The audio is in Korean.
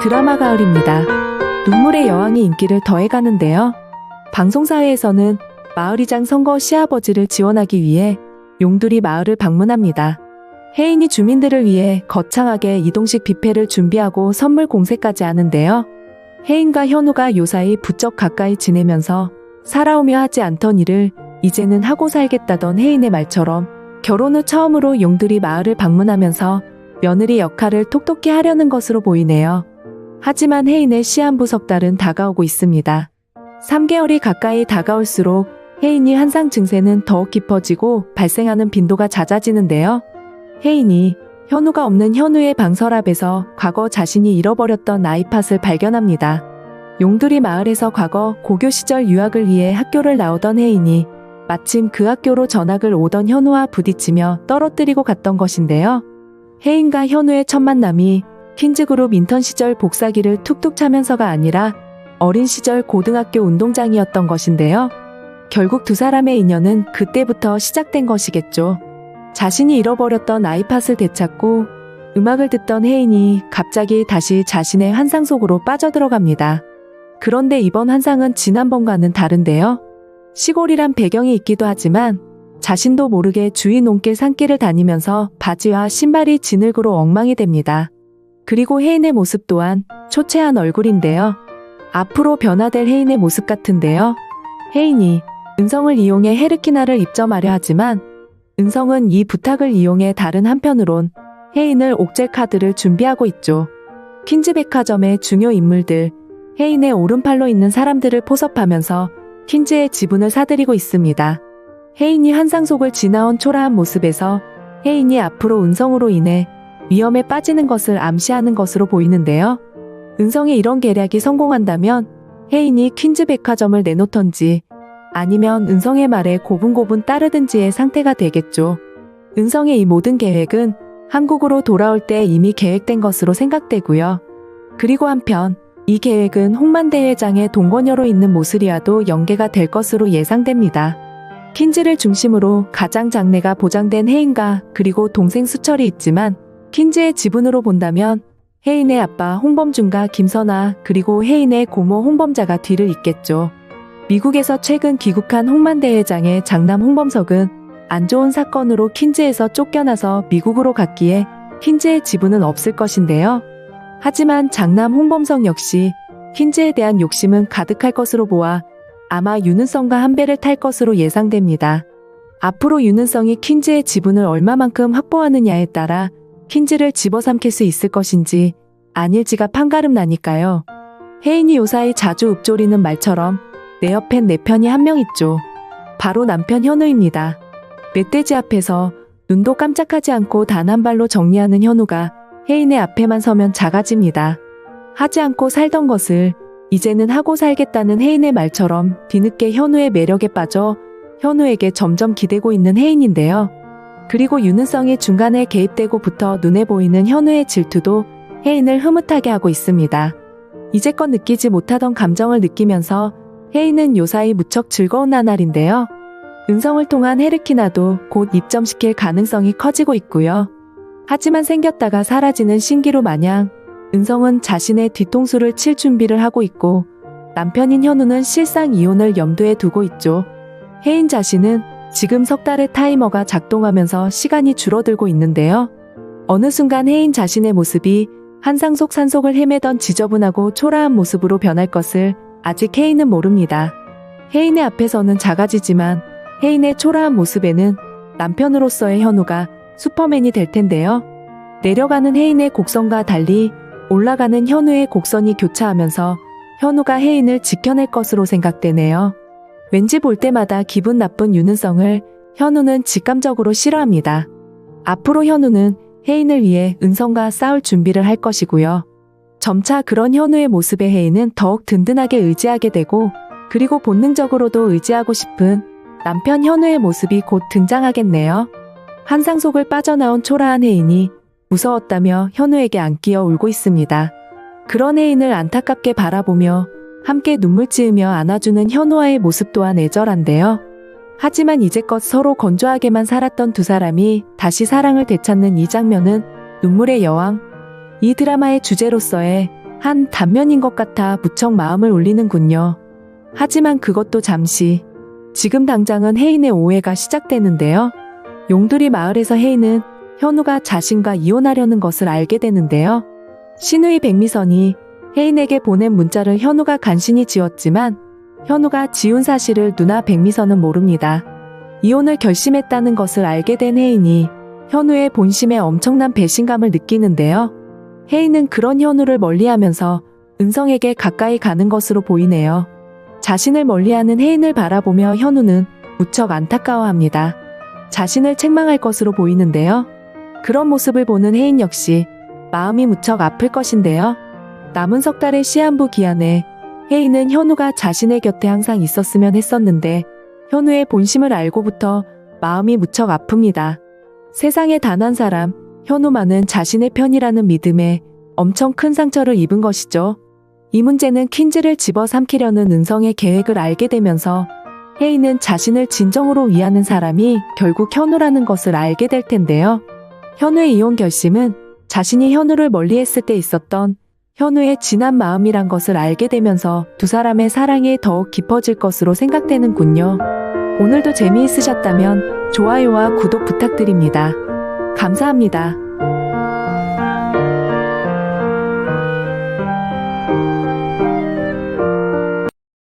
드라마 가을입니다. 눈물의 여왕이 인기를 더해가는데요. 방송사회에서는 마을이장 선거 시아버지를 지원하기 위해 용두리 마을을 방문합니다. 혜인이 주민들을 위해 거창하게 이동식 뷔페를 준비하고 선물 공세까지 하는데요. 혜인과 현우가 요사이 부쩍 가까이 지내면서 살아오며 하지 않던 일을 이제는 하고 살겠다던 혜인의 말처럼 결혼 후 처음으로 용두리 마을을 방문하면서 며느리 역할을 톡톡히 하려는 것으로 보이네요. 하지만 혜인의 시한부 석 달은 다가오고 있습니다. 3개월이 가까이 다가올수록 혜인이 환상 증세는 더욱 깊어지고 발생하는 빈도가 잦아지는데요. 혜인이 현우가 없는 현우의 방서랍에서 과거 자신이 잃어버렸던 아이팟을 발견합니다. 용두리 마을에서 과거 고교 시절 유학을 위해 학교를 나오던 혜인이 마침 그 학교로 전학을 오던 현우와 부딪히며 떨어뜨리고 갔던 것인데요. 혜인과 현우의 첫 만남이 퀸즈그룹 인턴 시절 복사기를 툭툭 차면서가 아니라 어린 시절 고등학교 운동장이었던 것인데요. 결국 두 사람의 인연은 그때부터 시작된 것이겠죠. 자신이 잃어버렸던 아이팟을 되찾고 음악을 듣던 혜인이 갑자기 다시 자신의 환상 속으로 빠져들어갑니다. 그런데 이번 환상은 지난번과는 다른데요. 시골이란 배경이 있기도 하지만 자신도 모르게 주위 논길 산길을 다니면서 바지와 신발이 진흙으로 엉망이 됩니다. 그리고 혜인의 모습 또한 초췌한 얼굴인데요. 앞으로 변화될 혜인의 모습 같은데요. 혜인이 은성을 이용해 헤르키나를 입점하려 하지만 은성은 이 부탁을 이용해 다른 한편으론 혜인을 옥죄 카드를 준비하고 있죠. 퀸즈 백화점의 중요 인물들, 혜인의 오른팔로 있는 사람들을 포섭하면서 퀸즈의 지분을 사들이고 있습니다. 혜인이 환상 속을 지나온 초라한 모습에서 혜인이 앞으로 은성으로 인해 위험에 빠지는 것을 암시하는 것으로 보이는데요. 은성의 이런 계략이 성공한다면 혜인이 퀸즈 백화점을 내놓던지 아니면 은성의 말에 고분고분 따르든지의 상태가 되겠죠. 은성의 이 모든 계획은 한국으로 돌아올 때 이미 계획된 것으로 생각되고요. 그리고 한편 이 계획은 홍만대 회장의 동거녀로 있는 모슬이와도 연계가 될 것으로 예상됩니다. 퀸즈를 중심으로 가장 장래가 보장된 혜인과 그리고 동생 수철이 있지만 퀸즈의 지분으로 본다면 혜인의 아빠 홍범준과 김선아 그리고 혜인의 고모 홍범자가 뒤를 잇겠죠. 미국에서 최근 귀국한 홍만대 회장의 장남 홍범석은 안 좋은 사건으로 퀸즈에서 쫓겨나서 미국으로 갔기에 퀸즈의 지분은 없을 것인데요. 하지만 장남 홍범석 역시 퀸즈에 대한 욕심은 가득할 것으로 보아 아마 윤은성과 한 배를 탈 것으로 예상됩니다. 앞으로 윤은성이 퀸즈의 지분을 얼마만큼 확보하느냐에 따라 퀸즈를 집어삼킬 수 있을 것인지 아닐지가 판가름 나니까요. 혜인이 요사이 자주 읊조리는 말처럼 내 옆엔 내 편이 한 명 있죠. 바로 남편 현우입니다. 멧돼지 앞에서 눈도 깜짝하지 않고 단 한 발로 정리하는 현우가 혜인의 앞에만 서면 작아집니다. 하지 않고 살던 것을 이제는 하고 살겠다는 혜인의 말처럼 뒤늦게 현우의 매력에 빠져 현우에게 점점 기대고 있는 혜인인데요. 그리고 윤은성이 중간에 개입되고부터 눈에 보이는 현우의 질투도 혜인을 흐뭇하게 하고 있습니다. 이제껏 느끼지 못하던 감정을 느끼면서 혜인은 요사이 무척 즐거운 나날인데요. 은성을 통한 헤르키나도 곧 입점시킬 가능성이 커지고 있고요. 하지만 생겼다가 사라지는 신기루 마냥 은성은 자신의 뒤통수를 칠 준비를 하고 있고 남편인 현우는 실상 이혼을 염두에 두고 있죠. 혜인 자신은 지금 석 달의 타이머가 작동하면서 시간이 줄어들고 있는데요. 어느 순간 혜인 자신의 모습이 환상 속 산속을 헤매던 지저분하고 초라한 모습으로 변할 것을 아직 혜인은 모릅니다. 혜인의 앞에서는 작아지지만 혜인의 초라한 모습에는 남편으로서의 현우가 슈퍼맨이 될 텐데요. 내려가는 혜인의 곡선과 달리 올라가는 현우의 곡선이 교차하면서 현우가 혜인을 지켜낼 것으로 생각되네요. 왠지 볼 때마다 기분 나쁜 윤은성을 현우는 직감적으로 싫어합니다. 앞으로 현우는 혜인을 위해 은성과 싸울 준비를 할 것이고요. 점차 그런 현우의 모습에 혜인은 더욱 든든하게 의지하게 되고 그리고 본능적으로도 의지하고 싶은 남편 현우의 모습이 곧 등장하겠네요. 환상 속을 빠져나온 초라한 혜인이 무서웠다며 현우에게 안기어 울고 있습니다. 그런 혜인을 안타깝게 바라보며 함께 눈물 찌으며 안아주는 현우와의 모습 또한 애절한데요. 하지만 이제껏 서로 건조하게만 살았던 두 사람이 다시 사랑을 되찾는 이 장면은 눈물의 여왕, 이 드라마의 주제로서의 한 단면인 것 같아 무척 마음을 울리는군요. 하지만 그것도 잠시. 지금 당장은 혜인의 오해가 시작되는데요. 용두리 마을에서 혜인은 현우가 자신과 이혼하려는 것을 알게 되는데요. 신우이 백미선이 혜인에게 보낸 문자를 현우가 간신히 지웠지만 현우가 지운 사실을 누나 백미선은 모릅니다. 이혼을 결심했다는 것을 알게 된 혜인이 현우의 본심에 엄청난 배신감을 느끼는데요. 혜인은 그런 현우를 멀리하면서 은성에게 가까이 가는 것으로 보이네요. 자신을 멀리하는 혜인을 바라보며 현우는 무척 안타까워합니다. 자신을 책망할 것으로 보이는데요. 그런 모습을 보는 혜인 역시 마음이 무척 아플 것인데요. 남은 석 달의 시한부 기한에 혜인은 현우가 자신의 곁에 항상 있었으면 했었는데 현우의 본심을 알고부터 마음이 무척 아픕니다. 세상에 단 한 사람, 현우만은 자신의 편이라는 믿음에 엄청 큰 상처를 입은 것이죠. 이 문제는 퀸즈를 집어삼키려는 은성의 계획을 알게 되면서 혜인은 자신을 진정으로 위하는 사람이 결국 현우라는 것을 알게 될 텐데요. 현우의 이혼 결심은 자신이 현우를 멀리했을 때 있었던 현우의 진한 마음이란 것을 알게 되면서 두 사람의 사랑이 더욱 깊어질 것으로 생각되는군요. 오늘도 재미있으셨다면 좋아요와 구독 부탁드립니다. 감사합니다.